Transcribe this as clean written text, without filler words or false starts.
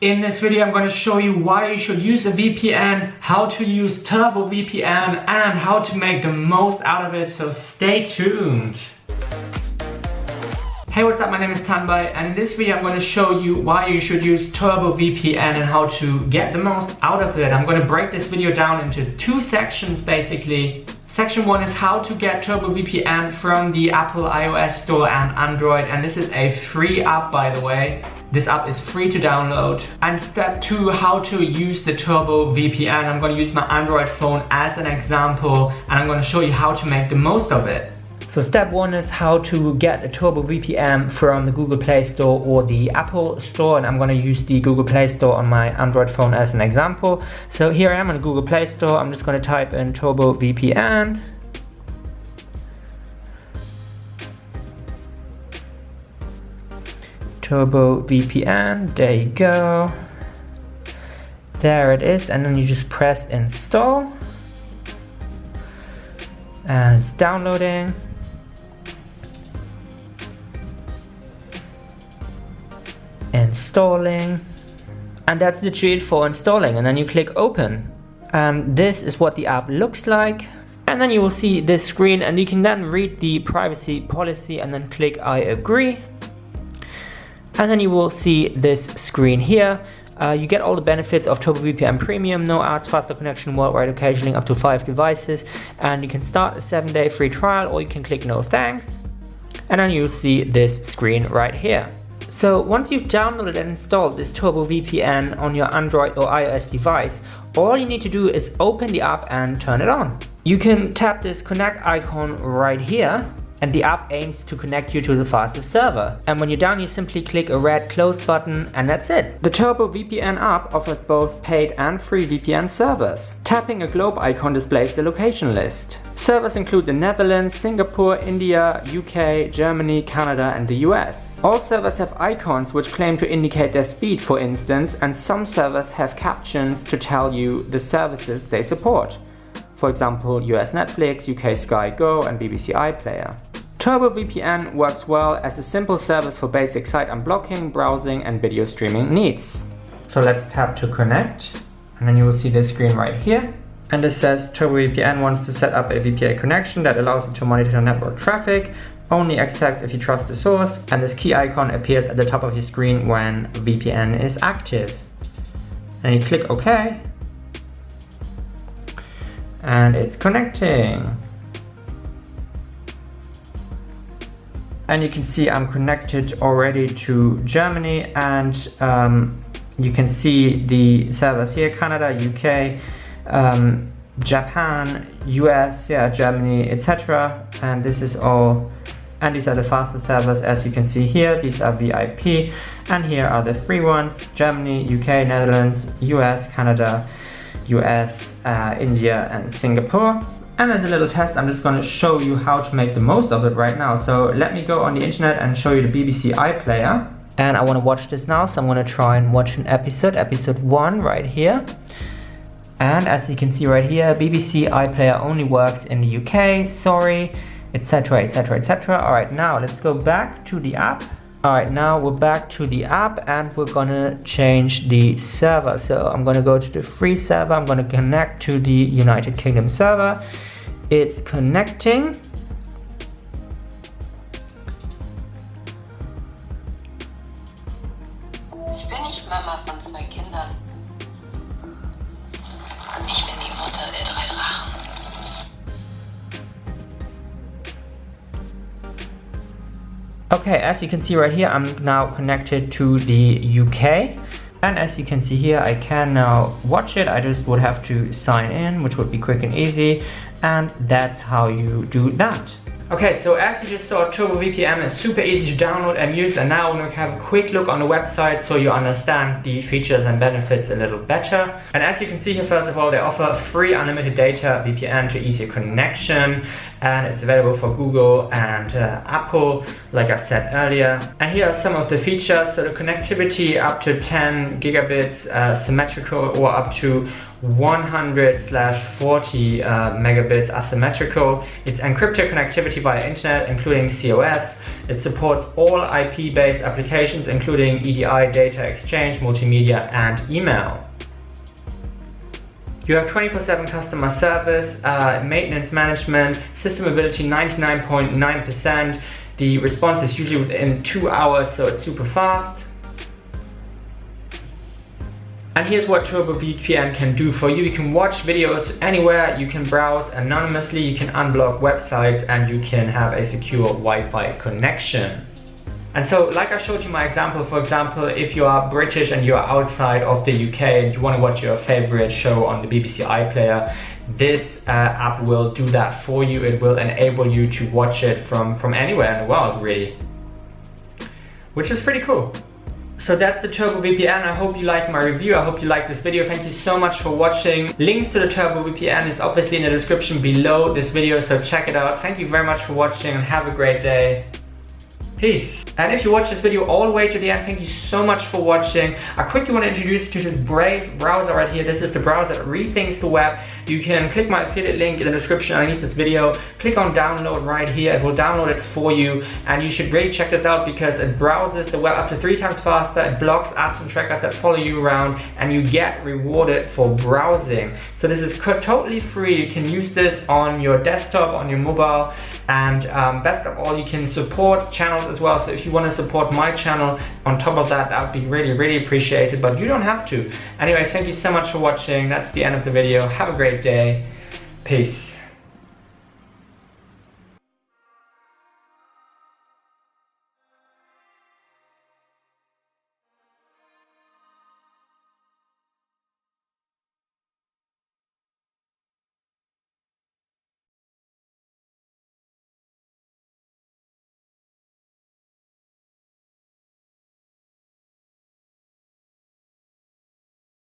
In this video, I'm going to show you why you should use a VPN, how to use Turbo VPN, and how to make the most out of it, so stay tuned. Hey, what's up? My name is Tanbay, and in this video I'm going to show you why you should use Turbo VPN and how to get the most out of it. I'm going to break this video down into two sections basically. Section 1 is how to get Turbo VPN from the Apple iOS store and Android, and this is a free app, by the way. This app is free to download. And step 2, how to use the Turbo VPN. I'm going to use my Android phone as an example, and I'm going to show you how to make the most of it. So step 1 is how to get the Turbo VPN from the Google Play Store or the Apple Store, and I'm going to use the Google Play Store on my Android phone as an example. So here I am on the Google Play Store. I'm just going to type in Turbo VPN. Turbo VPN, there you go. There it is, and then you just press install. And it's downloading. Installing, and that's literally it for installing, and then you click open. This is what the app looks like, and then you will see this screen, and you can then read the privacy policy and then click I agree, and then you will see this screen here. You get all the benefits of Turbo VPN Premium, no ads, faster connection, worldwide occasioning up to 5 devices, and you can start a 7-day free trial, or you can click no thanks, and then you'll see this screen right here. So once you've downloaded and installed this Turbo VPN on your Android or iOS device, all you need to do is open the app and turn it on. You can tap this connect icon right here, and the app aims to connect you to the fastest server. And when you're done, you simply click a red close button, and that's it. The Turbo VPN app offers both paid and free VPN servers. Tapping a globe icon displays the location list. Servers include the Netherlands, Singapore, India, UK, Germany, Canada, and the US. All servers have icons which claim to indicate their speed, for instance, and some servers have captions to tell you the services they support. For example, US Netflix, UK Sky Go, and BBC iPlayer. Turbo VPN works well as a simple service for basic site unblocking, browsing, and video streaming needs. So let's tap to connect, and then you will see this screen right here. And this says Turbo VPN wants to set up a VPN connection that allows it to monitor network traffic, only accept if you trust the source, and this key icon appears at the top of your screen when VPN is active. And you click OK, and it's connecting. And you can see I'm connected already to Germany, and you can see the servers here: Canada, UK, Japan, US, Germany, etc. And this is all, and these are the fastest servers, as you can see here. These are VIP, and here are the free ones: Germany, UK, Netherlands, US, Canada, US, India, and Singapore. And as a little test, I'm just going to show you how to make the most of it right now. So let me go on the internet and show you the BBC iPlayer. And I want to watch this now, so I'm going to try and watch an episode 1 right here. And as you can see right here, BBC iPlayer only works in the UK, sorry, etc, etc, etc. Alright, now let's go back to the app. Alright, now we're back to the app, and we're gonna change the server. So I'm gonna go to the free server. I'm gonna connect to the United Kingdom server. It's connecting. Ich bin nicht Mama von 2 Kindern. Ich bin die Mutter der 3 Drachen. Okay, as you can see right here, I'm now connected to the UK. And as you can see here, I can now watch it. I just would have to sign in, which would be quick and easy. And that's how you do that. Okay, so as you just saw, Turbo VPN is super easy to download and use, and now I'm going to have a quick look on the website so you understand the features and benefits a little better. And as you can see here, first of all, they offer free unlimited data VPN to easier connection, and it's available for Google and Apple, like I said earlier. And here are some of the features. So the connectivity up to 10 gigabits symmetrical, or up to 100/40 megabits asymmetrical. It's encrypted connectivity via internet, including COS, It supports all IP-based applications, including EDI, data exchange, multimedia, and email. You have 24/7 customer service, maintenance management, system ability 99.9%. The response is usually within 2 hours, so it's super fast. And here's what Turbo VPN can do for you. You can watch videos anywhere, you can browse anonymously, you can unblock websites, and you can have a secure Wi-Fi connection. And so, like I showed you my example, for example, if you are British and you're outside of the UK and you want to watch your favorite show on the BBC iPlayer, this app will do that for you. It will enable you to watch it from anywhere in the world, really, which is pretty cool. So that's the Turbo VPN. I hope you liked my review. I hope you liked this video. Thank you so much for watching. Links to the Turbo VPN is obviously in the description below this video, so check it out. Thank you very much for watching and have a great day. Peace. And if you watch this video all the way to the end, thank you so much for watching. I quickly want to introduce you to this Brave browser right here. This is the browser that rethinks the web. You can click my affiliate link in the description underneath this video. Click on download right here. It will download it for you. And you should really check this out because it browses the web up to 3 times faster. It blocks ads and trackers that follow you around, and you get rewarded for browsing. So this is totally free. You can use this on your desktop, on your mobile, and best of all, you can support channels as well. So if you want to support my channel on top of that, that would be really, really appreciated, but you don't have to. Anyways, thank you so much for watching. That's the end of the video. Have a great day. Peace.